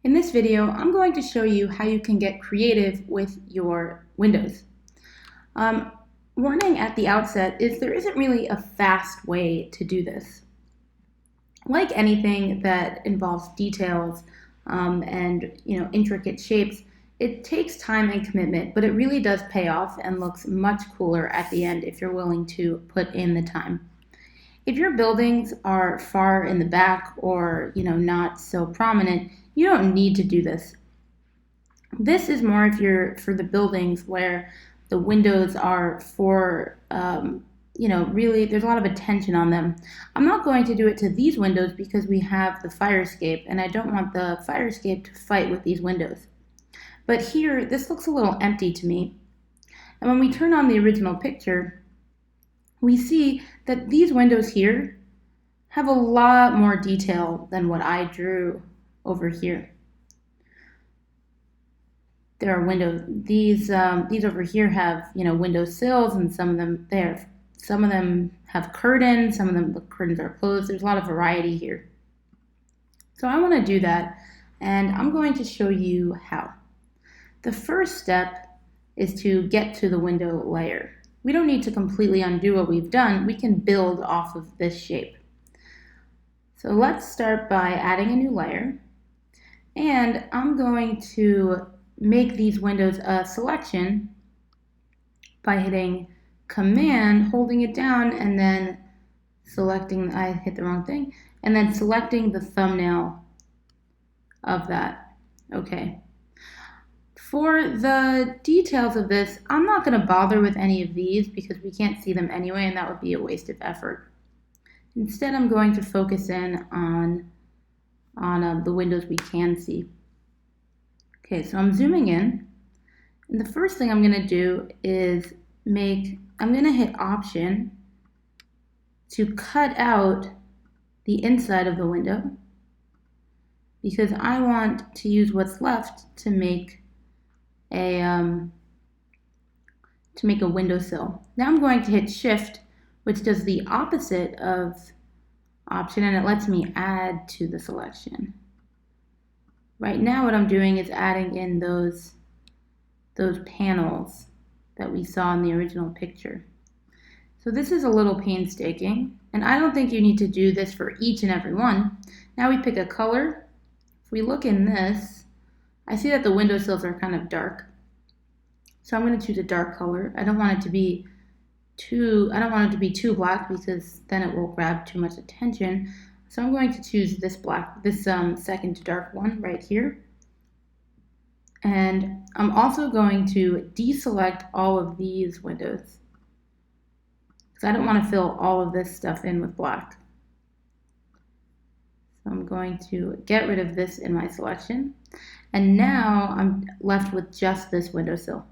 In this video, I'm going to show you how you can get creative with your windows. Um, Warning at the outset is there isn't really a fast way to do this. Like anything that involves details and intricate shapes, it takes time and commitment, but it really does pay off and looks much cooler at the end if you're willing to put in the time. If your buildings are far in the back or not so prominent, you don't need to do this. This is more if you're for the buildings where the windows are for really there's a lot of attention on them. I'm not going to do it to these windows because we have the fire escape and I don't want the fire escape to fight with these windows. But here, this looks a little empty to me. And when we turn on the original picture, we see that these windows here have a lot more detail than what I drew over here. There are windows. These over here have window sills, and some of them have curtains. Some of them the curtains are closed. There's a lot of variety here. So I want to do that, and I'm going to show you how. The first step is to get to the window layer. We don't need to completely undo what we've done. We can build off of this shape. So let's start by adding a new layer. And I'm going to make these windows a selection by hitting Command, holding it down, and then selecting, I hit the wrong thing, and then selecting the thumbnail of that. Okay. For the details of this, I'm not going to bother with any of these because we can't see them anyway, and that would be a waste of effort. Instead, I'm going to focus in on the windows we can see. Okay, so I'm zooming in, and the first thing I'm going to do is I'm going to hit Option to cut out the inside of the window because I want to use what's left to make a windowsill. Now I'm going to hit Shift, which does the opposite of Option, and it lets me add to the selection. Right now what I'm doing is adding in those panels that we saw in the original picture. So this is a little painstaking, and I don't think you need to do this for each and every one. Now we pick a color. If we look in this, I see that the windowsills are kind of dark. So I'm going to choose a dark color. I don't want it to be too black because then it will grab too much attention. So I'm going to choose this second dark one right here. And I'm also going to deselect all of these windows because I don't want to fill all of this stuff in with black. So I'm going to get rid of this in my selection. And now I'm left with just this windowsill.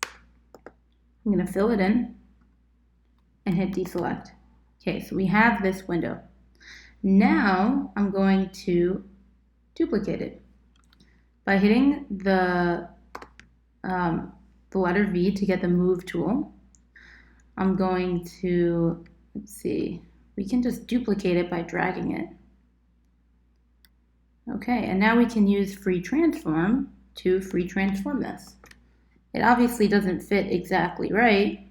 I'm going to fill it in and hit deselect. Okay, so we have this window. Now I'm going to duplicate it by hitting the letter V to get the move tool. I'm going to, we can just duplicate it by dragging it. Okay, and now we can use free transform to free transform this. It obviously doesn't fit exactly right.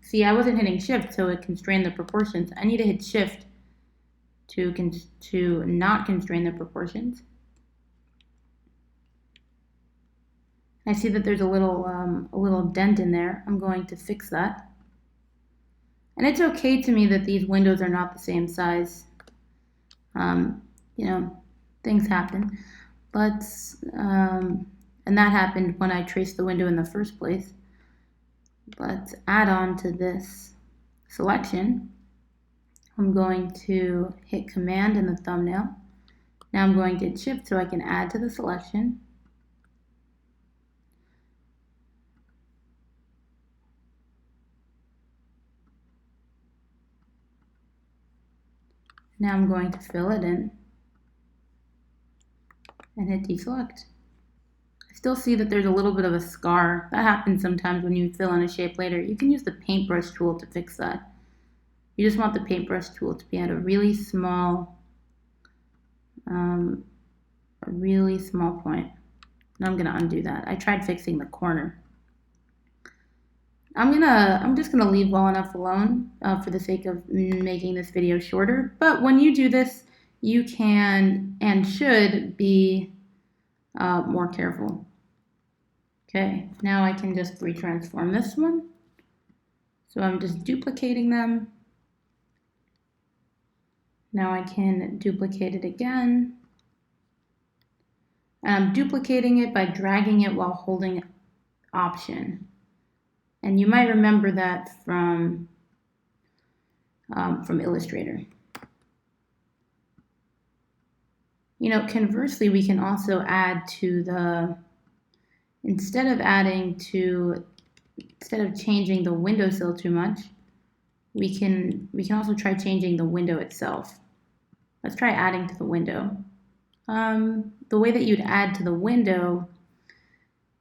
See, I wasn't hitting Shift, so it constrained the proportions. I need to hit Shift to not constrain the proportions. I see that there's a little dent in there. I'm going to fix that. And it's okay to me that these windows are not the same size. Things happen. And that happened when I traced the window in the first place. Let's add on to this selection. I'm going to hit Command in the thumbnail. Now I'm going to hit Shift so I can add to the selection. Now I'm going to fill it in and hit deselect. I still see that there's a little bit of a scar. That happens sometimes when you fill in a shape later. You can use the paintbrush tool to fix that. You just want the paintbrush tool to be at a really small a really small point. And I'm gonna undo that. I tried fixing the corner. I'm just gonna leave well enough alone for the sake of making this video shorter. But when you do this, you can and should be more careful. Okay, now I can just retransform this one. So I'm just duplicating them. Now I can duplicate it again. And I'm duplicating it by dragging it while holding Option. And you might remember that from Illustrator. You know, conversely, we can also add to the, instead of changing the windowsill too much, we can also try changing the window itself. Let's try adding to the window. The way that you'd add to the window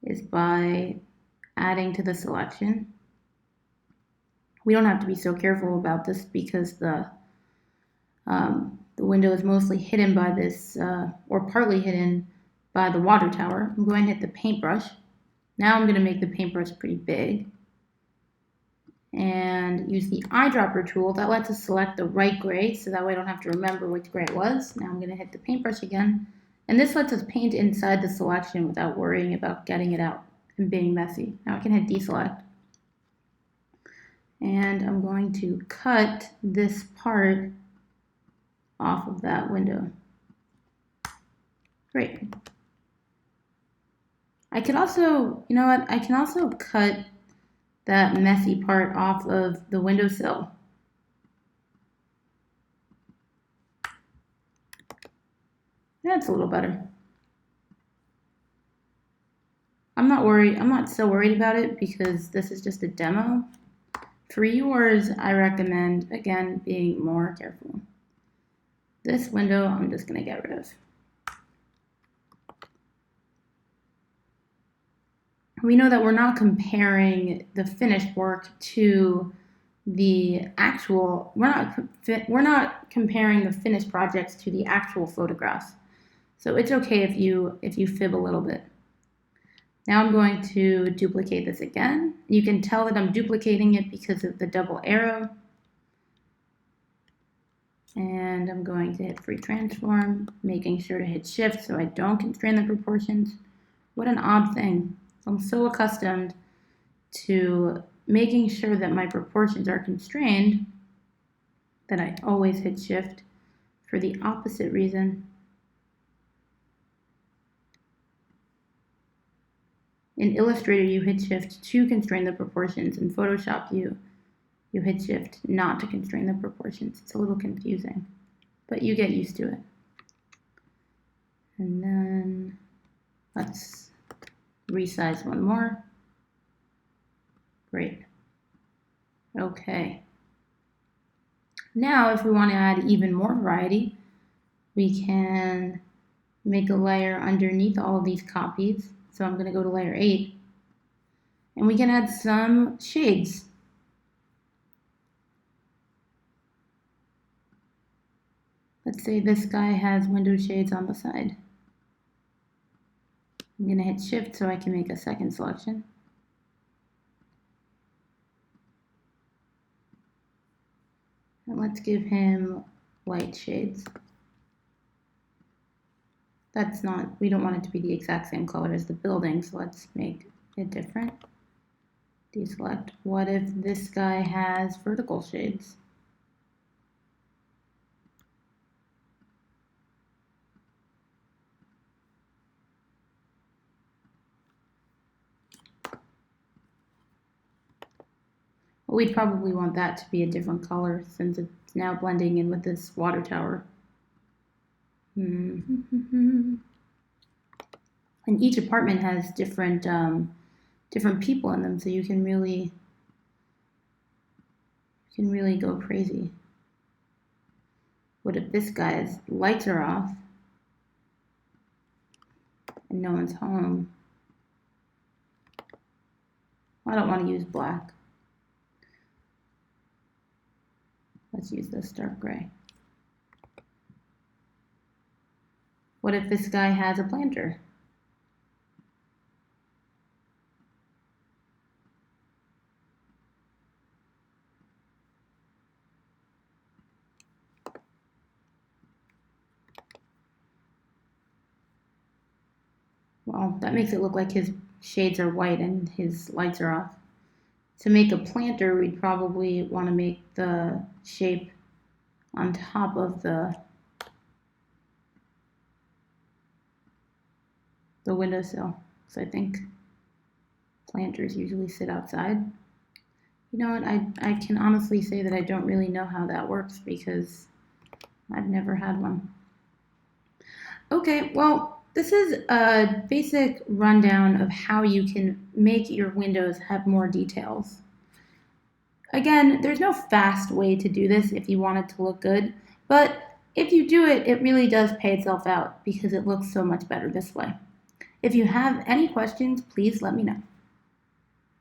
is by adding to the selection. We don't have to be so careful about this because the window is mostly hidden by this, or partly hidden by the water tower. I'm going to hit the paintbrush. Now I'm going to make the paintbrush pretty big and use the eyedropper tool. That lets us select the right gray, so that way I don't have to remember which gray it was. Now I'm going to hit the paintbrush again, and this lets us paint inside the selection without worrying about getting it out and being messy. Now I can hit deselect, and I'm going to cut this part off of that window. Great. I could also, you know what, I can also cut that messy part off of the windowsill. That's a little better. I'm not so worried about it because this is just a demo. For yours, I recommend, again, being more careful. This window, I'm just gonna get rid of. We know that we're not comparing the finished work to the actual, we're not comparing the finished projects to the actual photographs. So it's okay if you fib a little bit. Now I'm going to duplicate this again. You can tell that I'm duplicating it because of the double arrow. And I'm going to hit free transform, making sure to hit shift so I don't constrain the proportions. What an odd thing. I'm so accustomed to making sure that my proportions are constrained that I always hit shift for the opposite reason. In Illustrator, you hit shift to constrain the proportions. In Photoshop, you hit shift not to constrain the proportions. It's a little confusing, but you get used to it. And then let's resize one more. Great. Okay. Now, if we want to add even more variety, we can make a layer underneath all of these copies. So I'm going to go to layer 8, and we can add some shades. Let's say this guy has window shades on the side. I'm going to hit shift so I can make a second selection. And let's give him light shades. That's not, we don't want it to be the exact same color as the building, so let's make it different. Deselect. What if this guy has vertical shades? Well, we'd probably want that to be a different color since it's now blending in with this water tower. And each apartment has different people in them, so you can really go crazy. What if this guy's lights are off and no one's home? I don't want to use black. Let's use this dark gray. What if this guy has a planter? Well, that makes it look like his shades are white and his lights are off. To make a planter, we'd probably want to make the shape on top of the windowsill. So I think planters usually sit outside. You know what? I can honestly say that I don't really know how that works because I've never had one. Okay, well, this is a basic rundown of how you can make your windows have more details. Again, there's no fast way to do this if you want it to look good, but if you do it, it really does pay itself out because it looks so much better this way. If you have any questions, please let me know.